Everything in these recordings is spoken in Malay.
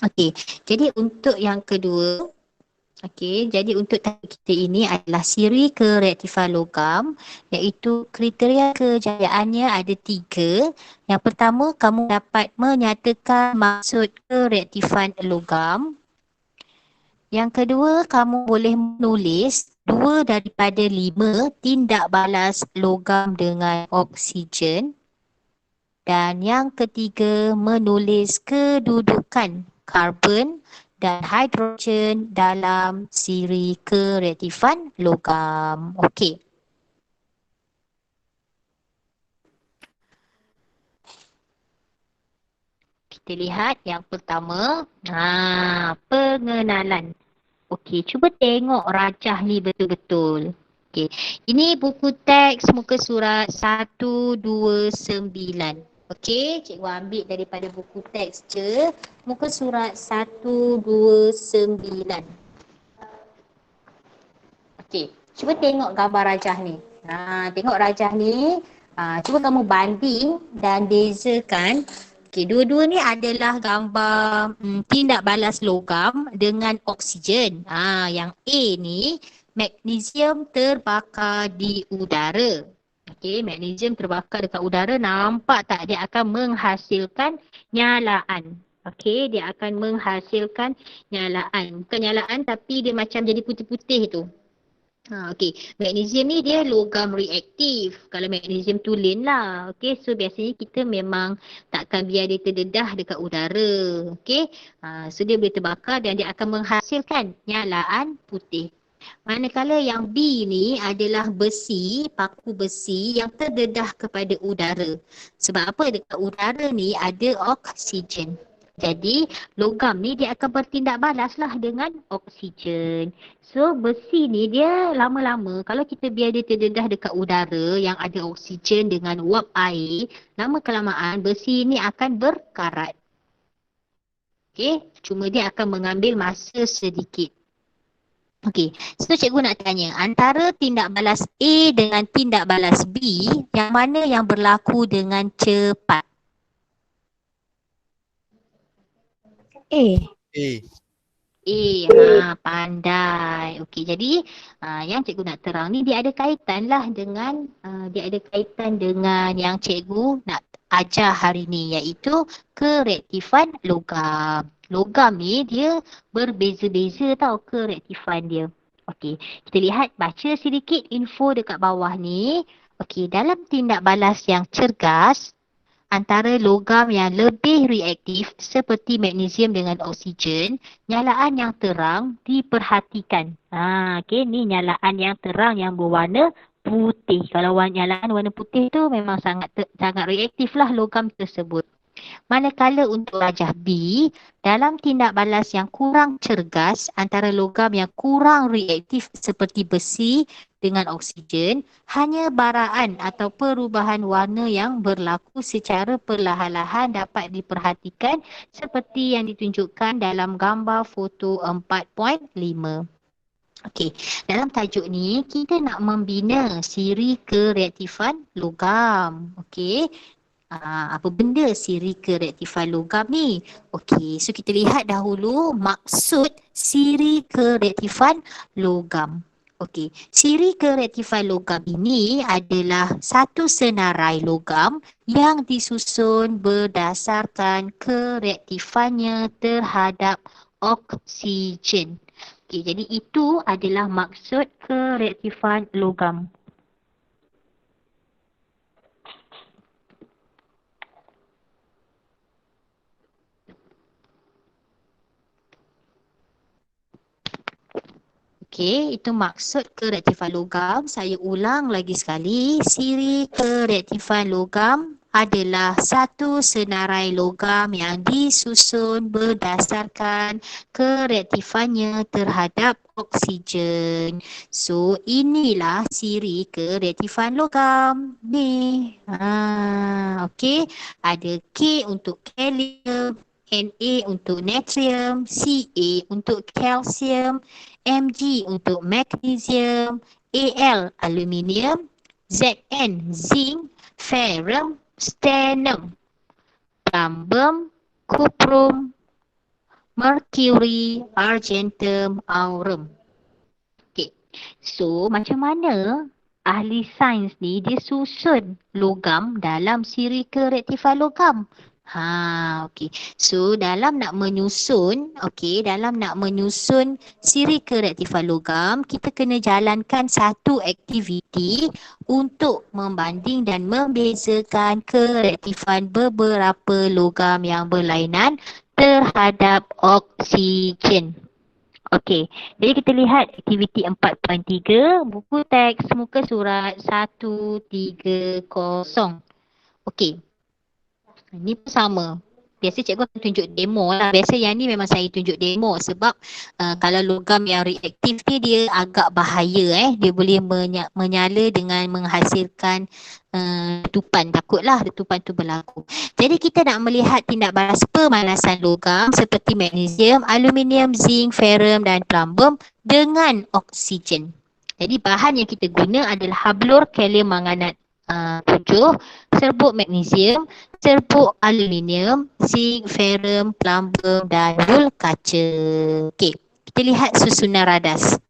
Okey, jadi untuk yang kedua, okey, jadi untuk topik kita ini adalah siri kereaktifan logam, iaitu kriteria kejayaannya ada 3. Yang pertama, kamu dapat menyatakan maksud kereaktifan logam. Yang kedua, kamu boleh menulis 2 daripada 5 tindak balas logam dengan oksigen. Dan yang ketiga, menulis kedudukan karbon dan hidrogen dalam siri kereaktifan logam. Okey. Kita lihat yang pertama, pengenalan. Okey, cuba tengok rajah ni betul-betul. Okey, ini buku teks muka surat 129. Okey, cikgu ambil daripada buku teks je, muka surat 129. Okey, cuba tengok gambar rajah ni. Tengok rajah ni. Cuba kamu banding dan bezakan. Okey, dua-dua ni adalah gambar tindak balas logam dengan oksigen. Yang A ni magnesium terbakar di udara. Okey, magnesium terbakar dekat udara, nampak tak dia akan menghasilkan nyalaan. Okey, dia akan menghasilkan nyalaan. Bukan nyalaan tapi dia macam jadi putih-putih tu. Okey, magnesium ni dia logam reaktif. Kalau magnesium tulen lah. Okey, so biasanya kita memang takkan biar dia terdedah dekat udara. Okey, so dia boleh terbakar dan dia akan menghasilkan nyalaan putih. Manakala yang B ni adalah besi, paku besi yang terdedah kepada udara. Sebab apa? Dekat udara ni ada oksigen. Jadi logam ni dia akan bertindak balas lah dengan oksigen. So besi ni dia lama-lama kalau kita biar dia terdedah dekat udara yang ada oksigen dengan wap air, lama kelamaan besi ni akan berkarat. Okey, cuma dia akan mengambil masa sedikit. Okey, so cikgu nak tanya, antara tindak balas A dengan tindak balas B, yang mana yang berlaku dengan cepat? A. Pandai. Okey, jadi yang cikgu nak terang ni dia ada kaitan lah dengan yang cikgu nak ajar hari ni, iaitu kereaktifan logam. Logam ni dia berbeza-beza tau kereaktifan dia. Okey, kita lihat baca sedikit info dekat bawah ni. Okey, dalam tindak balas yang cergas, antara logam yang lebih reaktif seperti magnesium dengan oksigen, nyalaan yang terang diperhatikan. Okey, ni nyalaan yang terang yang berwarna putih. Kalau nyalaan warna putih tu memang sangat reaktif lah logam tersebut. Manakala untuk rajah B, dalam tindak balas yang kurang cergas antara logam yang kurang reaktif seperti besi dengan oksigen, hanya baraan atau perubahan warna yang berlaku secara perlahan-lahan dapat diperhatikan seperti yang ditunjukkan dalam gambar foto 4.5. Okey, dalam tajuk ni kita nak membina siri kereaktifan logam. Okey, apa benda siri kereaktifan logam ni? Okey, so kita lihat dahulu maksud siri kereaktifan logam. Okey, siri kereaktifan logam ini adalah satu senarai logam yang disusun berdasarkan kereaktifannya terhadap oksigen. Okey, jadi itu adalah maksud kereaktifan logam. Okey, itu maksud kereaktifan logam. Saya ulang lagi sekali. Siri kereaktifan logam adalah satu senarai logam yang disusun berdasarkan kereaktifannya terhadap oksigen. So, inilah siri kereaktifan logam ni. Okey, ada K untuk kalium, Na untuk natrium, Ca untuk kalsium, Mg untuk magnesium, Al aluminium, Zn zinc, ferrum, stannum, plumbum, cuprum, mercury, argentum, aurum. Okay. So, macam mana ahli sains ni dia susun logam dalam sirika rektifai logam? Okay. So, dalam nak menyusun, dalam nak menyusun sirika rektifai logam, kita kena jalankan satu aktiviti untuk membanding dan membezakan kerektifan beberapa logam yang berlainan terhadap oksigen. Okey, jadi kita lihat aktiviti 4.3, buku teks muka surat 130. Okey, ini pun sama. Biasa cikgu akan tunjuk demo lah. Biasa yang ni memang saya tunjuk demo sebab kalau logam yang reaktif ni dia agak bahaya. Dia boleh menyala dengan menghasilkan letupan. Takutlah letupan tu berlaku. Jadi kita nak melihat tindak balas pemanasan logam seperti magnesium, aluminium, zinc, ferrum dan plumbum dengan oksigen. Jadi bahan yang kita guna adalah hablur kalium manganat 7, serbuk magnesium, serbuk aluminium, zinc, ferrum, plumbum dan wool kaca. Okey, kita lihat susunan radas.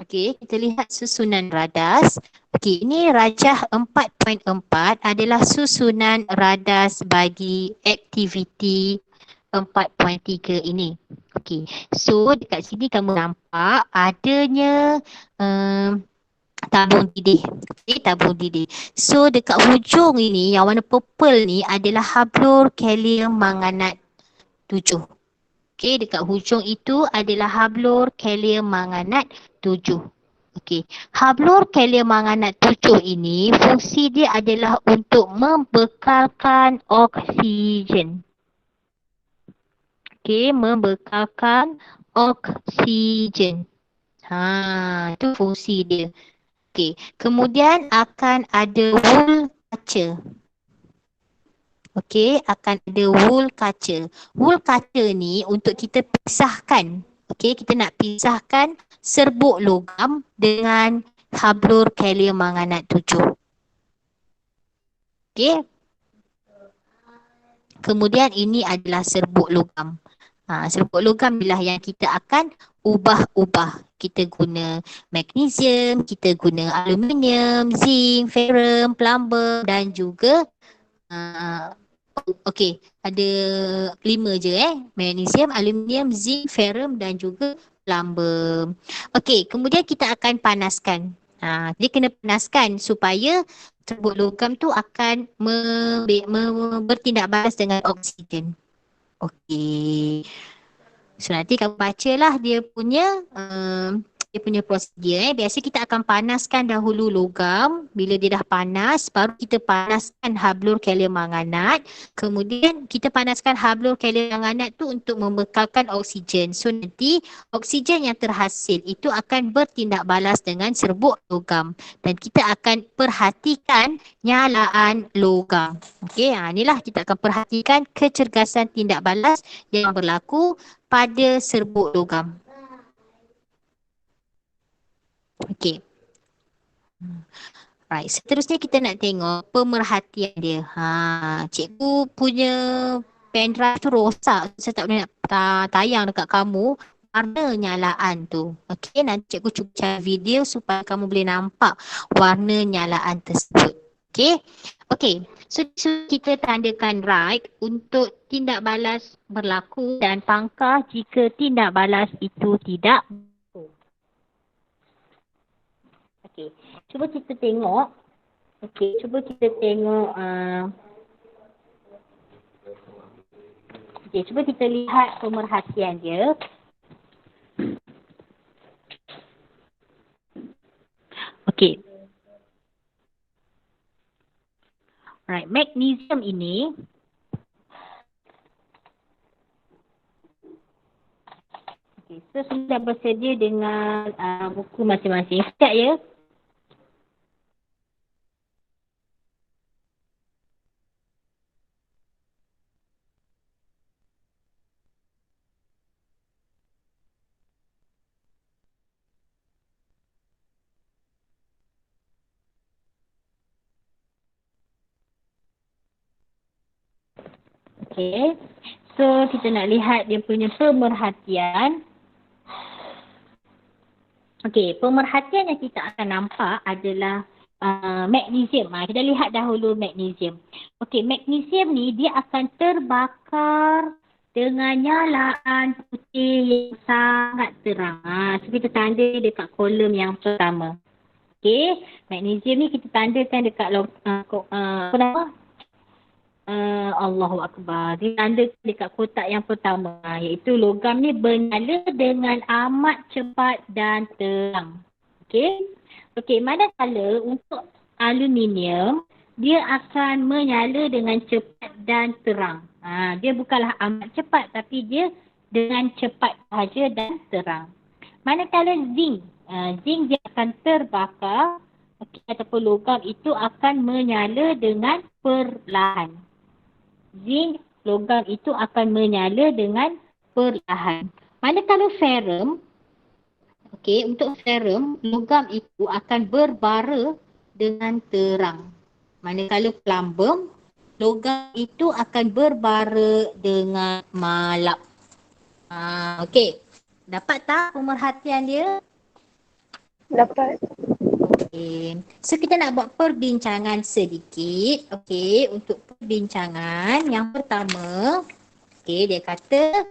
Okey, kita lihat susunan radas. Okey, ini rajah 4.4 adalah susunan radas bagi aktiviti 4.3 ini. Okey, so dekat sini kamu nampak adanya tabung didih. Okey, tabung didih. So dekat hujung ini yang warna purple ni adalah hablur kalium manganat 7. Okey, dekat hujung itu adalah hablur kalium manganat 7. Okey, hablur kalium manganat 7 ini fungsi dia adalah untuk membekalkan oksigen. Okey, membekalkan oksigen. Itu fungsi dia. Okey, kemudian akan ada wool kaca. Okey, akan ada wool kaca. Wool kaca ni untuk kita pisahkan. Okey, kita nak pisahkan serbuk logam dengan hablur kalium manganat 7. Okey. Kemudian ini adalah serbuk logam. Serbuk logam inilah yang kita akan ubah-ubah. Kita guna magnesium, kita guna aluminium, zinc, ferrum, plumbum dan juga okey, ada 5 je magnesium, aluminium, zinc, ferrum dan juga plumbum. Okey, kemudian kita akan panaskan. Dia kena panaskan supaya serbuk logam tu akan bertindak balas dengan oksigen. Okey. So nanti kamu bacalah dia punya prosedur. Biasa kita akan panaskan dahulu logam. Bila dia dah panas, baru kita panaskan hablur kalium manganat. Kemudian kita panaskan hablur kalium manganat tu untuk membekalkan oksigen. So nanti oksigen yang terhasil itu akan bertindak balas dengan serbuk logam. Dan kita akan perhatikan nyalaan logam. Okey, inilah kita akan perhatikan kecergasan tindak balas yang berlaku pada serbuk logam. Okey. Right, seterusnya kita nak tengok pemerhatian dia. Cikgu punya pendrive tu rosak. Saya tak boleh nak tayang dekat kamu warna nyalaan tu. Okey, nanti cikgu cuba cari video supaya kamu boleh nampak warna nyalaan tersebut. Okey. Okey. So kita tandakan right untuk tindak balas berlaku dan pangkah jika tindak balas itu tidak. Okey, cuba kita tengok. Okey, cuba kita tengok. Okey, cuba kita lihat pemerhatian dia. Okey. Right, magnesium ini. Okey, so sudah bersedia dengan buku masing-masing. Sekejap ya. Okay. So kita nak lihat dia punya pemerhatian. Okay, pemerhatian yang kita akan nampak adalah magnesium. Kita lihat dahulu magnesium. Okay, magnesium ni dia akan terbakar dengan nyalaan putih yang sangat terang. So kita tanda dekat kolom yang pertama. Okay, magnesium ni kita tandakan dekat apa nama? Allahu Akbar. Ditanda dekat kotak yang pertama, iaitu logam ni bernyala dengan amat cepat dan terang. Okey. Okey, manakala untuk aluminium dia akan menyala dengan cepat dan terang. Dia bukanlah amat cepat tapi dia dengan cepat sahaja dan terang. Manakala zinc, zinc dia akan terbakar, ataupun logam itu akan menyala dengan perlahan. Zinc, logam itu akan menyala dengan perlahan. Manakala ferrum, untuk ferrum, logam itu akan berbara dengan terang. Manakala plumbum, logam itu akan berbara dengan malap. Dapat tak pemerhatian dia? Dapat. So kita nak buat perbincangan sedikit. Untuk perbincangan yang pertama, dia kata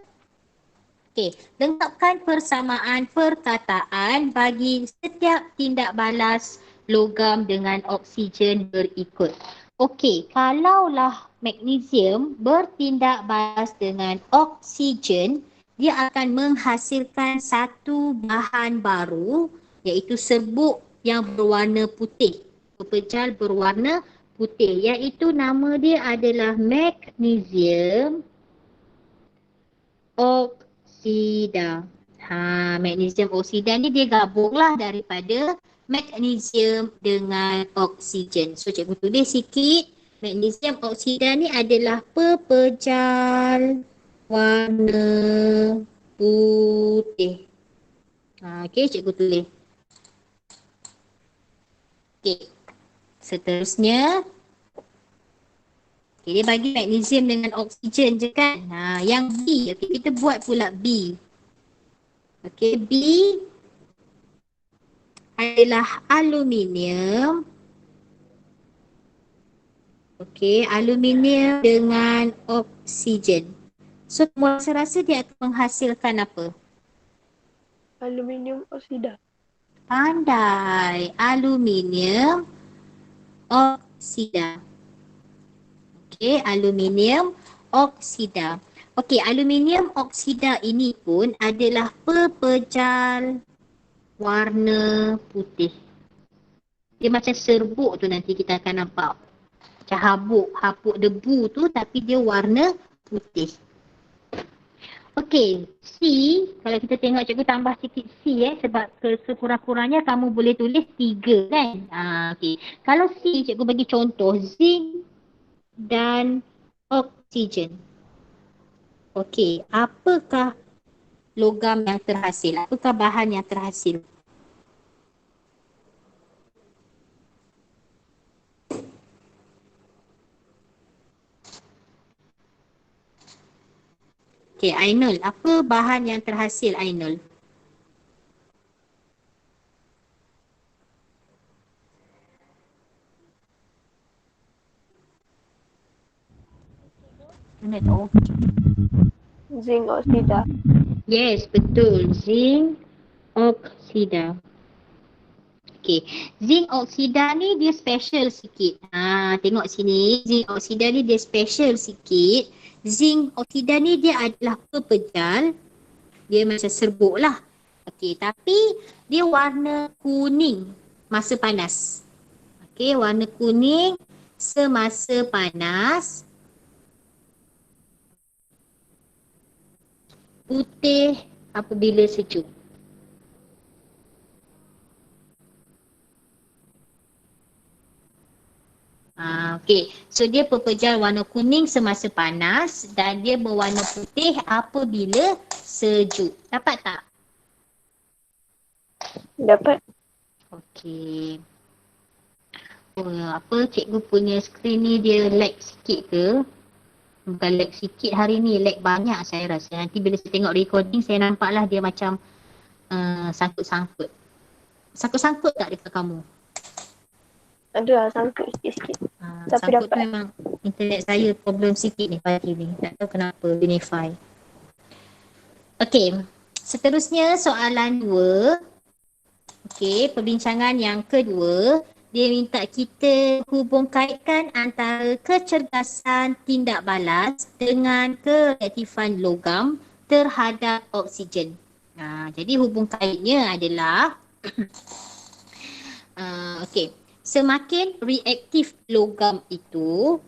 lengkapkan persamaan perkataan bagi setiap tindak balas logam dengan oksigen berikut. Kalaulah magnesium bertindak balas dengan oksigen, dia akan menghasilkan satu bahan baru, iaitu serbuk yang berwarna putih, pepejal berwarna putih, iaitu nama dia adalah magnesium oksida. Magnesium oksida ni dia gabunglah daripada magnesium dengan oksigen. So cikgu tulis sikit, magnesium oksida ni adalah pepejal warna putih. Cikgu tulis. Seterusnya, dia bagi magnesium dengan oksigen je kan. Yang B, kita buat pula B. B adalah aluminium. Aluminium dengan oksigen. So, rasa dia akan menghasilkan apa? Aluminium oksida. Pandai. Aluminium oksida. Aluminium oksida. Aluminium oksida ini pun adalah pepejal warna putih. Dia macam serbuk tu nanti kita akan nampak. Macam hapuk debu tu tapi dia warna putih. C, kalau kita tengok cikgu tambah sikit C sebab sekurang-kurangnya kamu boleh tulis 3 kan. Kalau C cikgu bagi contoh zinc dan oksigen. Apakah logam yang terhasil? Apakah bahan yang terhasil? Ainul, apa bahan yang terhasil Ainul? Zinc oksida. Yes, betul. Zinc oksida. Zinc oksida ni dia special sikit. Tengok sini, zinc oksida ni dia special sikit. Zinc oksida ni dia adalah pepejal. Dia macam serbuk lah. Tapi dia warna kuning masa panas. Warna kuning semasa panas. Putih apabila sejuk. So dia pepejal warna kuning semasa panas dan dia berwarna putih apabila sejuk. Dapat tak? Dapat. Apa cikgu punya skrin ni dia lag sikit ke? Bukan lag sikit hari ni, lag banyak saya rasa. Nanti bila saya tengok recording, saya nampaklah dia macam sangkut-sangkut. Sangkut-sangkut tak dekat kamu? Ada lah sangkut sikit-sikit. Tapi Sangkut tu dapat. memang internet saya problem sikit ni pagi ni. Tak tahu kenapa, Unify. Okey, seterusnya soalan 2. Okey, perbincangan yang kedua. Dia minta kita hubung kaitkan antara kecergasan tindak balas dengan kereaktifan logam terhadap oksigen. Jadi hubung kaitnya adalah okey, semakin reaktif logam itu,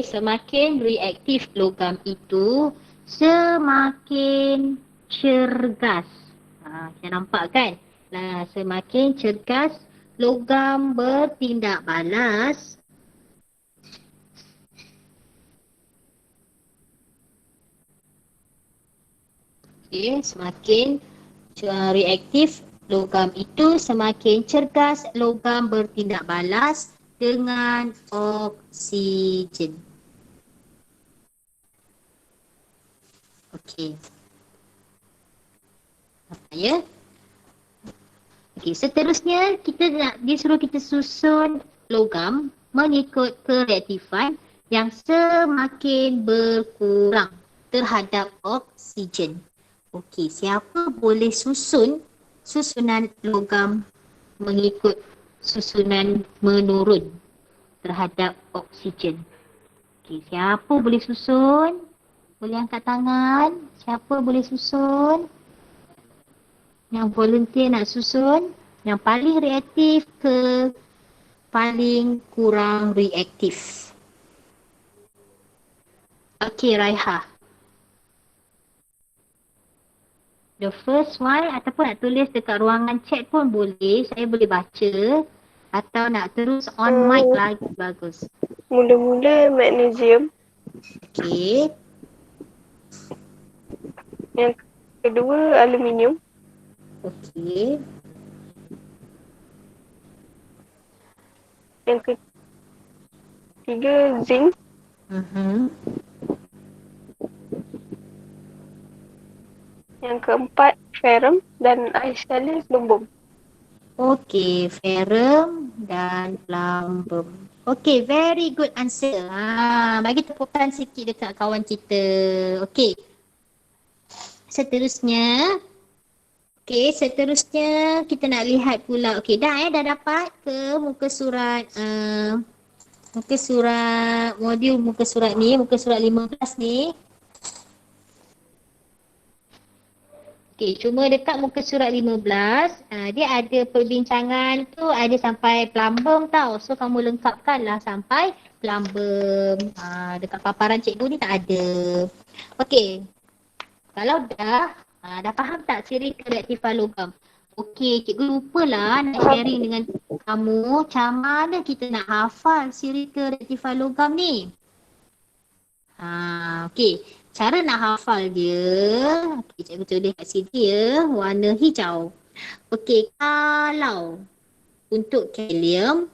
semakin reaktif logam itu, semakin cergas. Kita nampak kan? Semakin cergas logam bertindak balas, semakin reaktif logam itu, semakin cergas logam bertindak balas dengan oksigen. Okey. Apa ya? Okey, seterusnya dia suruh kita susun logam mengikut kereaktifan yang semakin berkurang terhadap oksigen. Okey, siapa boleh susunan logam mengikut susunan menurun terhadap oksigen? Okey, siapa boleh susun? Boleh angkat tangan. Siapa boleh susun? Yang volunteer nak susun. Yang paling reaktif ke paling kurang reaktif? Okey, Raiha. The first one, ataupun nak tulis dekat ruangan chat pun boleh. Saya boleh baca. Atau nak terus on mic lagi bagus. Mula-mula magnesium. Okey. Yang kedua aluminium. Okey. Yang ketiga zinc. Yang keempat ferrum dan akhir sekali plumbum. Okey, ferrum dan plumbum. Okey, very good answer. Bagi tepukan sikit dekat kawan kita. Okey. Seterusnya kita nak lihat pula. Okey, dah dapat ke muka surat modul muka surat 15 ni. Okey, cuma dekat muka surat 15, dia ada perbincangan tu ada sampai plumbum tau. So kamu lengkapkanlah sampai plumbum. Dekat paparan cikgu ni tak ada. Okey. Kalau dah faham tak siri kereaktifan logam? Okey, cikgu lupalah nak sharing dengan kamu macam mana kita nak hafal siri kereaktifan logam ni. Okey. Cara nak hafal dia, cikgu tulis kat sini ya, warna hijau. Okey, kalau untuk kalium,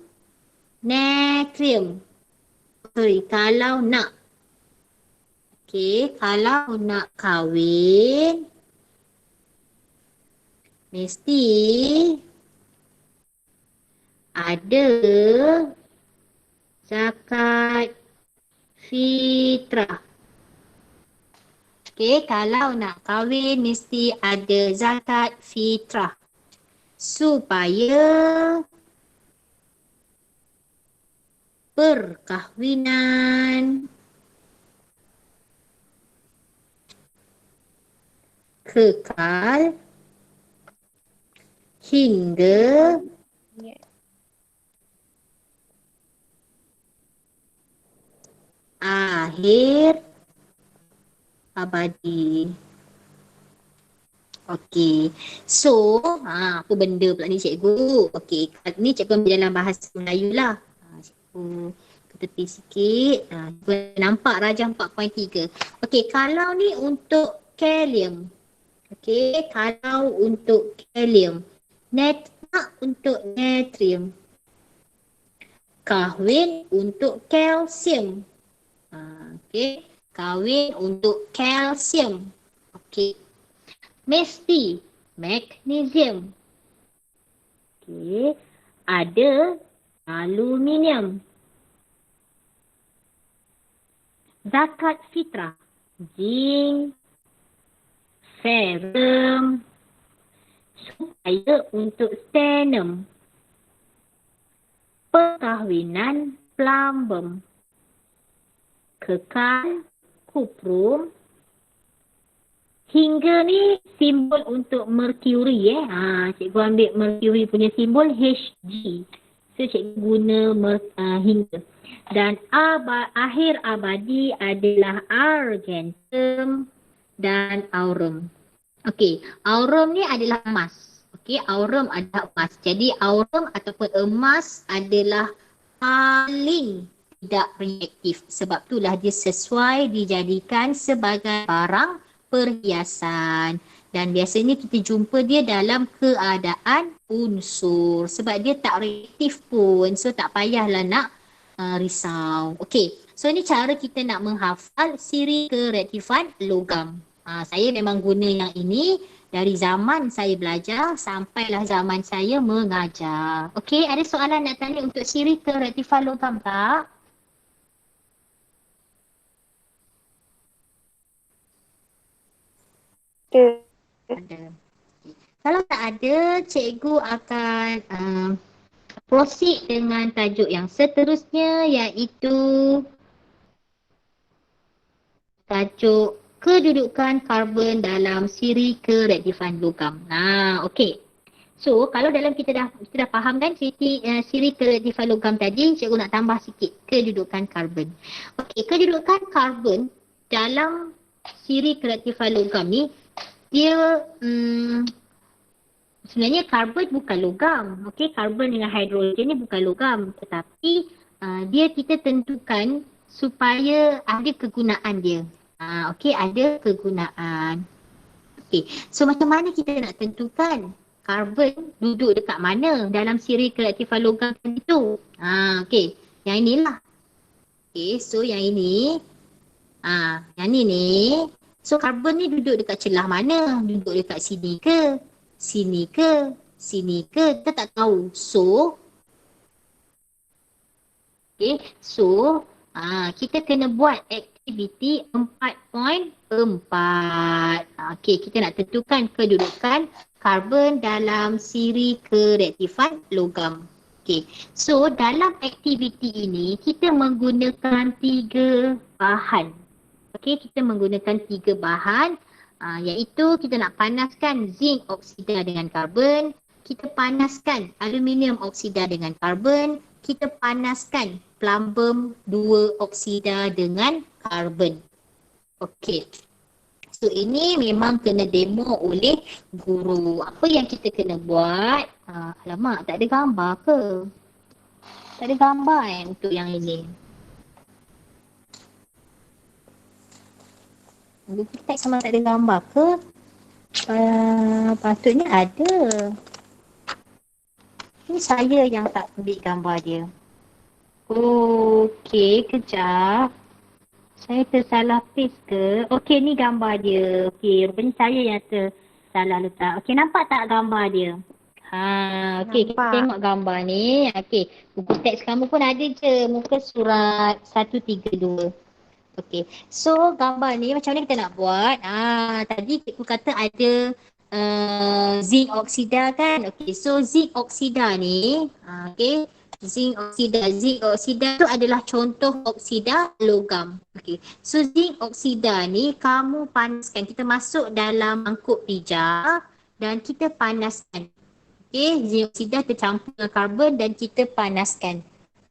natrium. Kalau nak. Okey, kalau nak kahwin, mesti ada zakat fitrah. Okey, kalau nak kahwin mesti ada zakat fitrah. Supaya perkahwinan kekal hingga akhir abadi. Okey. So, apa benda pula ni cikgu? Okey, ni cikgu ambil dalam bahasa Melayu lah. Cikgu ke tepi sikit. Cikgu nampak rajah 4.3. Okey, kalau ni untuk kalium. Okey, kalau untuk kalium. Nak untuk natrium. Kahwin untuk kalsium. Okey, kahwin untuk kalsium. Okey. Mesti magnesium. Okey, ada aluminium. Zakat fitrah. Zinc, ferrum, supaya untuk sternum. Perkahwinan plumbum. Kekal kuprum. Hingga ni simbol untuk mercury cikgu ambil mercury punya simbol Hg. So cikgu guna hingga. Dan akhir abadi adalah argentum dan aurum. Okey, aurum ni adalah emas. Okey, aurum adalah emas. Jadi aurum ataupun emas adalah paling tidak reaktif. Sebab itulah dia sesuai dijadikan sebagai barang perhiasan. Dan biasanya kita jumpa dia dalam keadaan unsur. Sebab dia tak reaktif pun. So tak payahlah nak risau. Okey, so ni cara kita nak menghafal siri kereaktifan logam. Saya memang guna yang ini dari zaman saya belajar sampailah zaman saya mengajar. Okey, ada soalan nak tanya untuk siri kereaktifan logam tak? Ada. Kalau tak ada, cikgu akan proceed dengan tajuk yang seterusnya iaitu tajuk kedudukan karbon dalam siri kereaktifan logam. Okey. So, kalau dalam kita dah faham kan siri kereaktifan logam tadi, cikgu nak tambah sikit kedudukan karbon. Okey, kedudukan karbon dalam siri kereaktifan logam ni, dia sebenarnya karbon bukan logam. Okey, karbon dengan hidrogen ni bukan logam, tetapi dia kita tentukan supaya ada kegunaan dia. Okey, ada kegunaan. Okey, so macam mana kita nak tentukan karbon duduk dekat mana dalam siri kereaktifan logam itu? Okey, yang inilah. Okey, so yang ini. Yang ni. So karbon ni duduk dekat celah mana? Duduk dekat sini ke? Sini ke? Sini ke? Kita tak tahu. So kita kena buat aktiviti 4.4. Okey, kita nak tentukan kedudukan karbon dalam siri kereaktifan logam. Okey, so dalam aktiviti ini kita menggunakan 3 bahan. Okey, kita menggunakan 3 bahan iaitu kita nak panaskan zinc oksida dengan karbon, kita panaskan aluminium oksida dengan karbon, kita panaskan plumbum 2 oksida dengan karbon. Okey. So ini memang kena demo oleh guru. Apa yang kita kena buat? Alamak, tak ada gambar ke? Tak ada gambar untuk yang ini. Google Tag sama tak ada gambar ke? Patutnya ada. Ini saya yang tak ambil gambar dia. Okey, kejap. Saya tersalah paste ke? Okey, ni gambar dia. Okey, rupanya saya yang tersalah letak. Okey, nampak tak gambar dia? Okey, kita tengok gambar ni. Okey, buku teks kamu pun ada je. Muka surat 132. Okey, so gambar ni macam mana kita nak buat? Tadi cikgu kata ada zinc oksida kan? Okey, so zinc oksida ni, okey, zinc oksida tu adalah contoh oksida logam. Okey, so zinc oksida ni kamu panaskan, kita masuk dalam mangkuk pija dan kita panaskan. Okey, zinc oksida tercampur dengan karbon dan kita panaskan.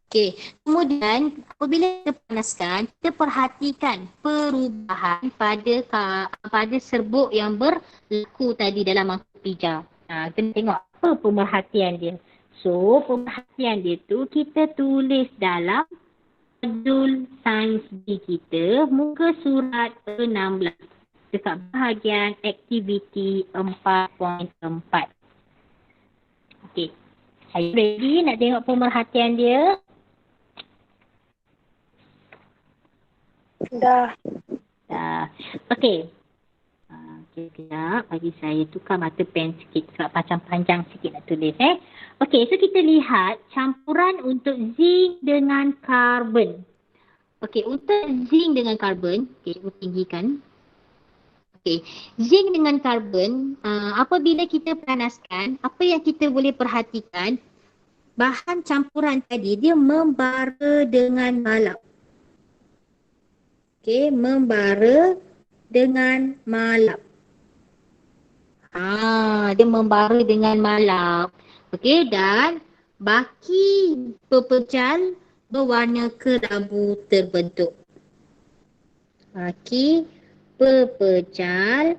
Okey, kemudian apabila kita panaskan, kita perhatikan perubahan pada serbuk yang berlaku tadi dalam mangkuk pija. Kita tengok apa pemerhatian dia. So, pemerhatian dia tu kita tulis dalam modul sains B kita, muka surat 16. dekat bahagian aktiviti 4.4. Okey. Are you ready nak tengok pemerhatian dia? Dah. Dah. Okey. Okey, sekejap. Bagi saya tukar mata pen sikit sebab macam panjang sikit nak tulis. Okey, so kita lihat campuran untuk zinc dengan karbon. Okey, untuk zinc dengan karbon, okey, cikgu tinggikan. Okey, zinc dengan karbon, apabila kita panaskan, apa yang kita boleh perhatikan, bahan campuran tadi dia membara dengan malap. Okey, membara dengan malap. Dia membara dengan malap. Okey, dan baki pepejal berwarna kelabu terbentuk. Baki pepejal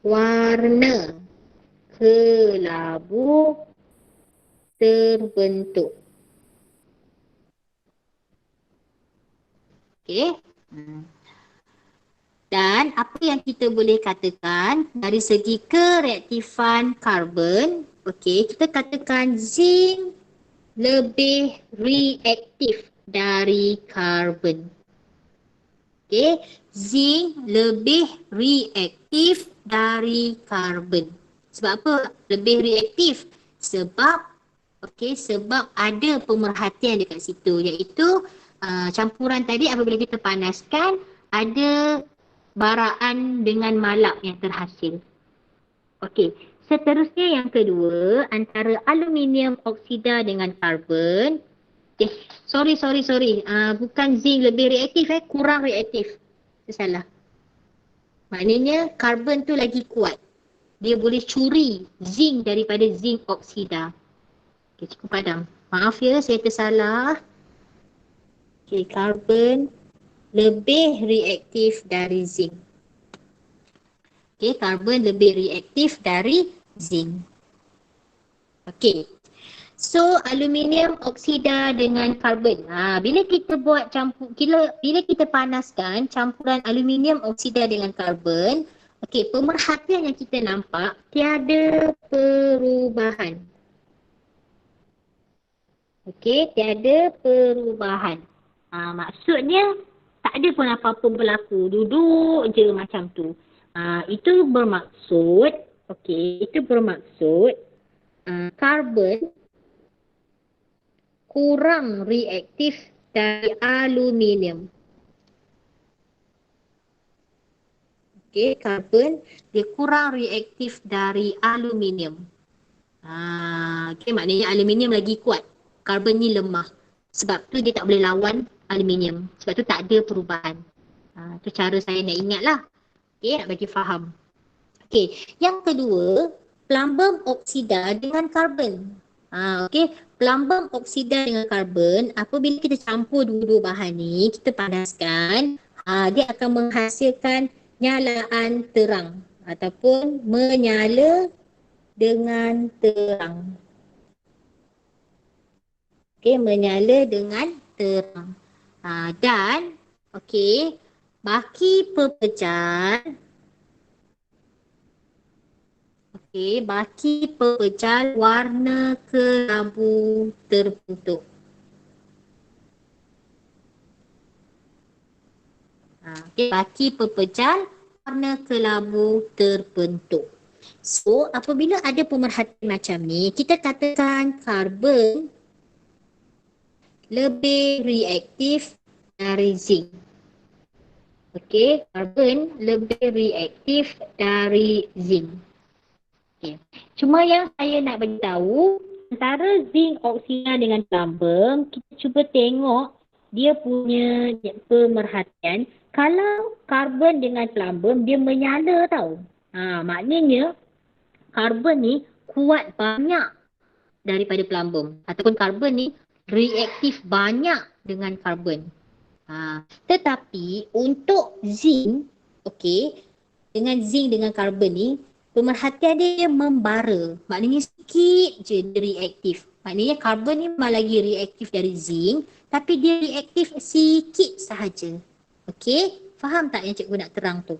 warna kelabu terbentuk. Okey. Dan apa yang kita boleh katakan dari segi kereaktifan karbon, okey, kita katakan zinc lebih reaktif dari karbon. Okey, zinc lebih reaktif dari karbon. Sebab apa lebih reaktif? Sebab ada pemerhatian dekat situ, iaitu campuran tadi apabila kita panaskan ada baraan dengan malap yang terhasil. Okey, seterusnya yang kedua antara aluminium oksida dengan karbon. Sorry. Bukan zinc lebih reaktif, kurang reaktif. Salah. Maknanya karbon tu lagi kuat. Dia boleh curi zinc daripada zinc oksida. Okey, cukup padam. Maaf ya, saya tersalah. Okey, karbon lebih reaktif dari zinc. Okey, karbon lebih reaktif dari zinc. Okey. So, aluminium oksida dengan karbon. Bila kita buat bila kita panaskan campuran aluminium oksida dengan karbon, okey, pemerhatian yang kita nampak tiada perubahan. Okey, tiada perubahan. Maksudnya tak ada pun apa-apa berlaku, duduk je macam tu. Itu bermaksud, karbon kurang reaktif dari aluminium. Okey, karbon dia kurang reaktif dari aluminium. Okey, maknanya aluminium lagi kuat, karbon ni lemah. Sebab tu dia tak boleh lawan aluminium. Sebab tu tak ada perubahan. Tu cara saya nak ingatlah. Okey, nak bagi faham. Okey, yang kedua, plumbum oksida dengan karbon. Okey, plumbum oksida dengan karbon, apabila kita campur dua-dua bahan ni, kita panaskan, dia akan menghasilkan nyalaan terang ataupun menyala dengan terang. Okey, menyala dengan terang. Dan okey, baki pepejal, baki pepejal warna kelabu terbentuk. Baki pepejal warna kelabu terbentuk. So, apabila ada pemerhatian macam ni, kita katakan karbon lebih reaktif dari zinc. Okey, karbon lebih reaktif dari zinc. Okey. Cuma yang saya nak beritahu, antara zinc oksida dengan plumbum, kita cuba tengok dia punya pemerhatian. Kalau karbon dengan plumbum, dia menyala tau. Maknanya karbon ni kuat banyak daripada plumbum. Ataupun karbon ni reaktif banyak dengan karbon. Tetapi untuk zinc, okey, dengan zinc dengan karbon ni, pemerhatian dia membara. Maknanya sikit je dia reaktif. Maknanya karbon ni memang lagi reaktif dari zinc, tapi dia reaktif sikit sahaja. Okey, faham tak yang cikgu nak terang tu?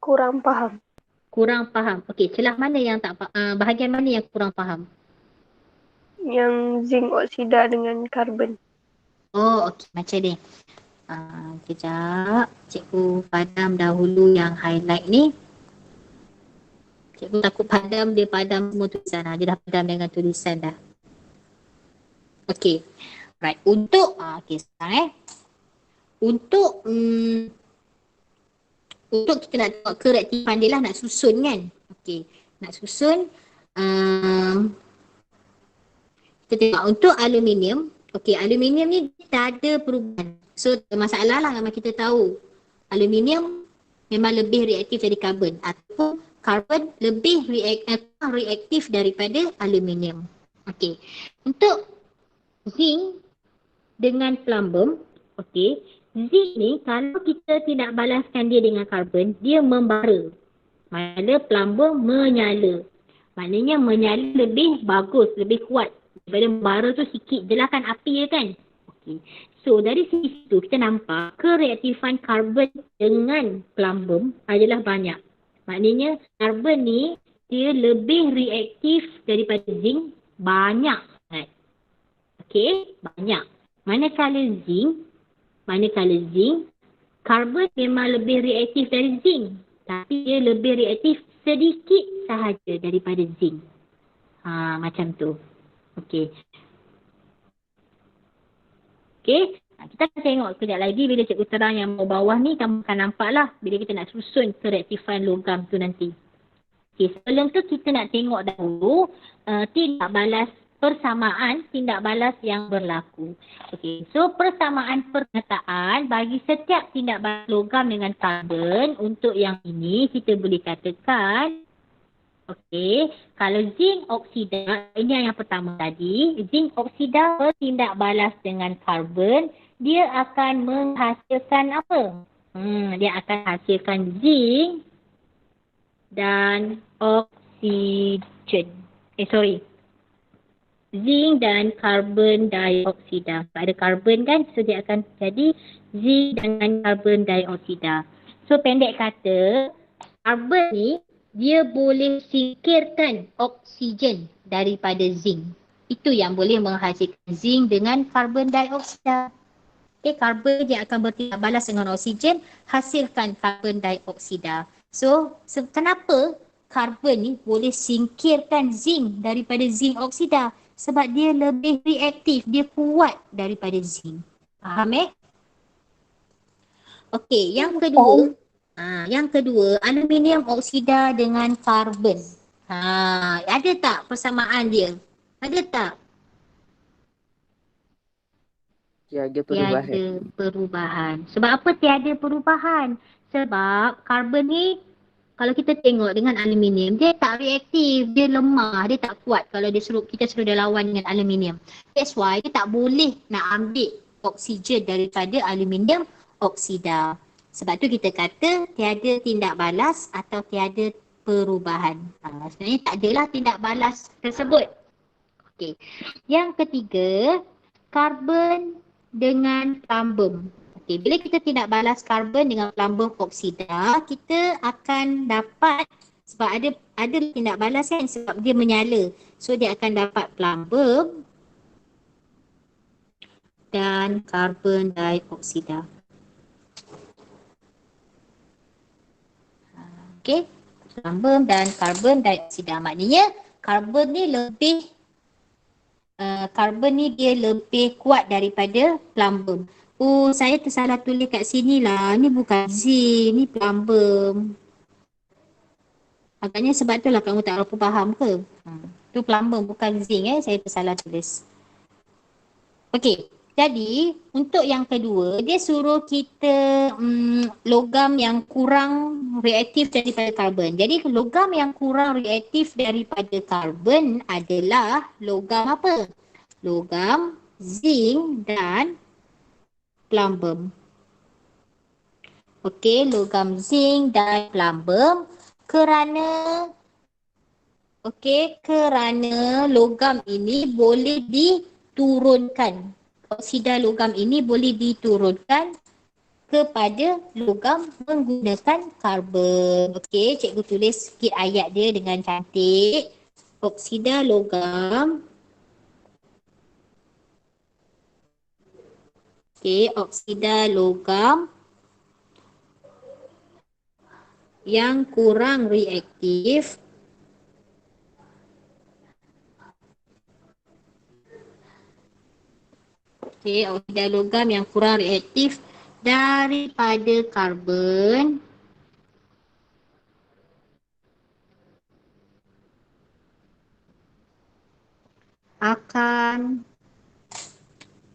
Kurang faham. Kurang faham. Okey, celah mana yang tak bahagian mana yang kurang faham? Yang zinc oksida dengan karbon. Oh, okey, macam ni. Kejap. Cikgu padam dahulu yang highlight ni. Cikgu takut padam, dia padam semua tulisan. Dia dah padam dengan tulisan dah. Okey. Right. Untuk, okey sekarang Untuk kita nak tengok kereaktifan dia lah, nak susun kan. Okey. Nak susun. Kita tengok untuk aluminium. Okey, aluminium ni tak ada perubahan. So, masalah lah memang kita tahu. Aluminium memang lebih reaktif dari karbon. Ataupun karbon lebih reaktif daripada aluminium. Okey. Untuk zinc dengan plumbum, okey. Zinc ni kalau kita tidak balaskan dia dengan karbon, dia membara. Mana plumbum menyala. Maknanya menyala lebih bagus, lebih kuat. Daripada membara tu sikit je lah kan api je kan. Okay. So dari situ kita nampak kereaktifan karbon dengan plumbum adalah banyak. Maknanya karbon ni dia lebih reaktif daripada zinc banyak. Right? Okay, banyak. Manakala zinc, karbon memang lebih reaktif dari zinc. Tapi dia lebih reaktif sedikit sahaja daripada zinc. Macam tu. Okey. Okey. Kita akan tengok sekejap lagi bila cikgu terang yang bawah ni, kamu akan nampak lah bila kita nak susun kereaktifan logam tu nanti. Okey, sebelum tu kita nak tengok dahulu tindak balas persamaan tindak balas yang berlaku. Okey, so persamaan pernyataan bagi setiap tindak balas logam dengan karbon, untuk yang ini kita boleh katakan, okey, kalau zinc oksida, ini yang pertama tadi, zinc oksida bertindak balas dengan karbon, dia akan menghasilkan apa? Dia akan hasilkan zinc dan oksigen. Zinc dan karbon dioksida. Ada karbon kan, so dia akan jadi zinc dengan karbon dioksida. So pendek kata, karbon ni dia boleh singkirkan oksigen daripada zinc. Itu yang boleh menghasilkan zinc dengan karbon dioksida. Okay, karbon dia akan bertindak balas dengan oksigen, hasilkan karbon dioksida. So kenapa karbon ni boleh singkirkan zinc daripada zinc oksida? Sebab dia lebih reaktif, dia kuat daripada zinc. Faham Okey, yang kedua, aluminium oksida dengan karbon. Ada tak persamaan dia? Ada tak? Tiada perubahan. Tiada perubahan. Sebab apa tiada perubahan? Sebab karbon ni kalau kita tengok dengan aluminium, dia tak reaktif, dia lemah, dia tak kuat kalau kita suruh dia lawan dengan aluminium. That's why dia tak boleh nak ambil oksigen daripada aluminium oksida. Sebab tu kita kata tiada tindak balas atau tiada perubahan. Sebenarnya tak adalah tindak balas tersebut. Okey. Yang ketiga, karbon dengan plumbum. Okay, bila kita tidak balas karbon dengan plumbum oksida, kita akan dapat, sebab ada tindak balas kan, sebab dia menyala. So dia akan dapat plumbum dan karbon dioksida. Okay, plumbum dan karbon dioksida. Maknanya karbon ni dia lebih kuat daripada plumbum. Oh, saya tersalah tulis kat sini lah. Ni bukan zinc, ni plumbum. Agaknya sebab tu lah kamu tak berapa faham ke? Tu plumbum, bukan zinc saya tersalah tulis. Okey, jadi untuk yang kedua, dia suruh kita logam yang kurang reaktif daripada karbon. Jadi logam yang kurang reaktif daripada karbon adalah logam apa? Logam zinc dan plumbum. Okey, logam zinc dan plumbum kerana logam ini boleh diturunkan. Oksida logam ini boleh diturunkan kepada logam menggunakan karbon. Okey, cikgu tulis sikit ayat dia dengan cantik. Oksida logam. Okey, oksida logam yang kurang reaktif oksida logam yang kurang reaktif daripada karbon akan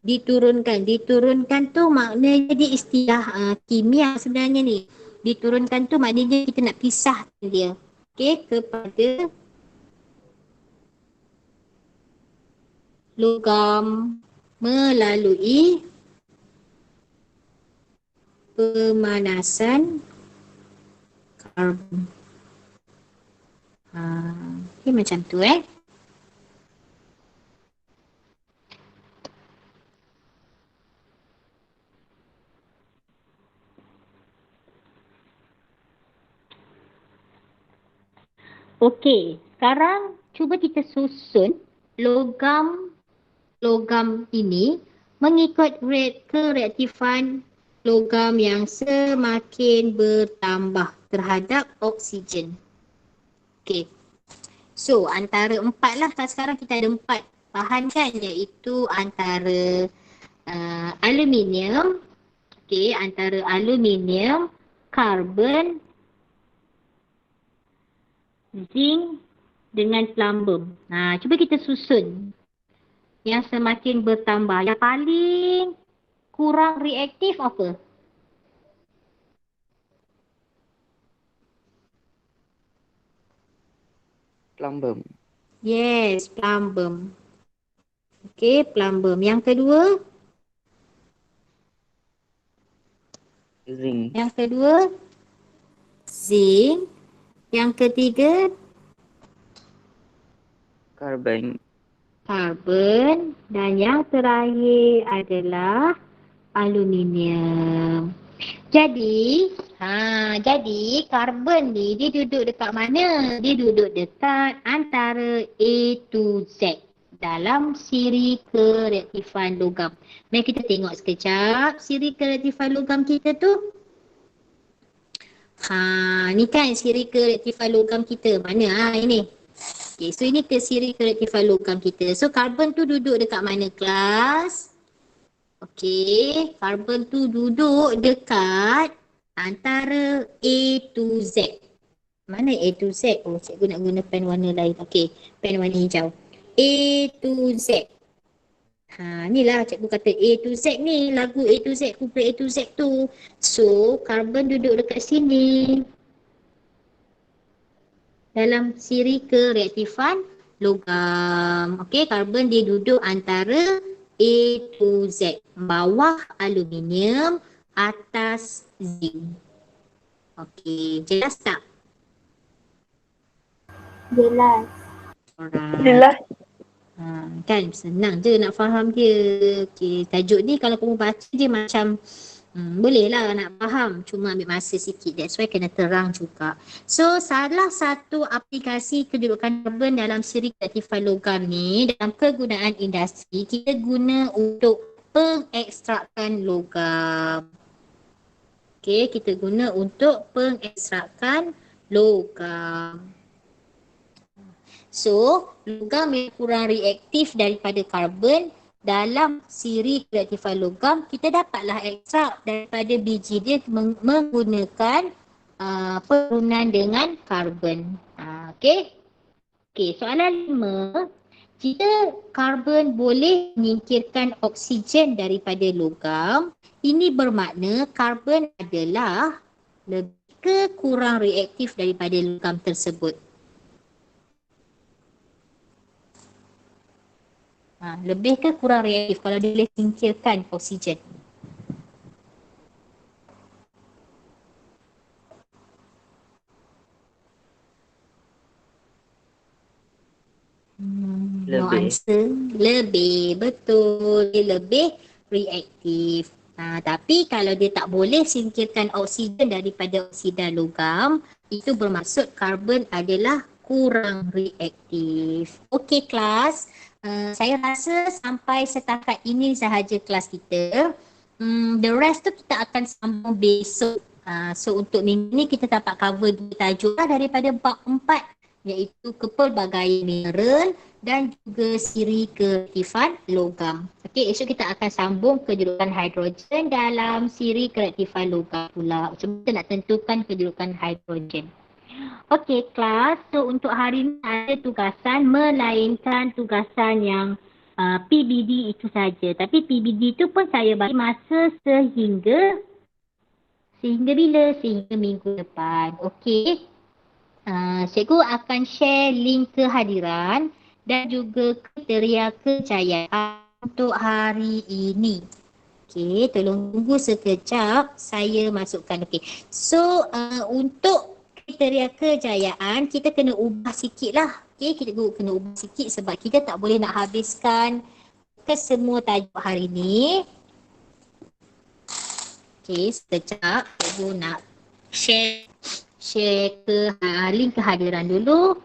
diturunkan. Diturunkan tu maknanya dia istilah kimia sebenarnya ni. Diturunkan tu maknanya kita nak pisahkan dia. Okey, kepada logam melalui pemanasan karbon. Okey, macam tu Okey, sekarang cuba kita susun logam ini mengikut kereaktifan logam yang semakin bertambah terhadap oksigen. Okey. So, antara 4 lah. Sekarang kita ada 4 bahan kan, iaitu antara aluminium, antara aluminium, karbon, zinc dengan plumbum. Cuba kita susun yang semakin bertambah. Yang paling kurang reaktif apa? Plumbum. Yes, plumbum. Okey, plumbum. Yang kedua? Zinc. Yang kedua? Zinc. Yang ketiga? Carbon. Karbon. Dan yang terakhir adalah aluminium. Jadi karbon ni dia duduk dekat mana? Dia duduk dekat antara A to Z dalam siri kereaktifan logam. Mari kita tengok sekejap siri kereaktifan logam kita tu. Ni kan siri kereaktifan logam kita. Mana? Ini. Okay, so ini ke siri kereaktifan logam kita. So karbon tu duduk dekat mana, kelas? Okey, karbon tu duduk dekat antara A to Z. Mana A to Z? Oh, cikgu nak guna pen warna lain. Okey, pen warna hijau. A to Z. Inilah cikgu kata A to Z ni. Lagu A to Z, kumpulan A to Z tu. So, karbon duduk dekat sini. Dalam siri kereaktifan logam. Okey, karbon dia duduk antara A to Z. Bawah aluminium, atas zinc. Okey, jelas tak? Jelas. Alright. Jelas. Kan senang je nak faham dia. Okey, tajuk ni kalau kamu baca dia macam bolehlah nak faham, cuma ambil masa sikit. That's why kena terang juga. So, salah satu aplikasi kedudukan karbon dalam siri kereaktifan logam ni dalam kegunaan industri, kita guna untuk pengekstrakan logam. Okey, kita guna untuk pengekstrakan logam. So, logam yang kurang reaktif daripada karbon dalam siri kereaktifan logam, kita dapatlah ekstrak daripada biji dia menggunakan penurunan dengan karbon. Okey. Okey, soalan 5. Jika karbon boleh menyingkirkan oksigen daripada logam, ini bermakna karbon adalah lebih ke kurang reaktif daripada logam tersebut. Lebih ke kurang reaktif kalau dia boleh singkirkan oksigen? No Lebih. answer. Lebih, betul. Dia lebih reaktif. Tapi kalau dia tak boleh singkirkan oksigen daripada oksida logam, itu bermaksud karbon adalah kurang reaktif. Okey kelas, saya rasa sampai setakat ini sahaja kelas kita. The rest tu kita akan sambung besok. So untuk minggu ni kita dapat cover 2 tajuk lah daripada bab 4, iaitu kepelbagaian mineral dan juga siri kereaktifan logam. Okey, esok kita akan sambung kedudukan hidrogen dalam siri kereaktifan logam pula. Cuma kita nak tentukan kedudukan hidrogen. Okey kelas, so untuk hari ini ada tugasan melainkan tugasan yang PBD itu saja. Tapi PBD itu pun saya bagi masa sehingga bila? Sehingga minggu depan. Okey. Cikgu akan share link kehadiran dan juga kriteria kejayaan untuk hari ini. Okey, tolong tunggu sekejap saya masukkan. Okey. So, untuk kriteria kejayaan kita kena ubah sikit lah. Okey, kita kena ubah sikit sebab kita tak boleh nak habiskan ke semua tajuk hari ni. Okey, sekejap cikgu nak share ke link kehadiran dulu.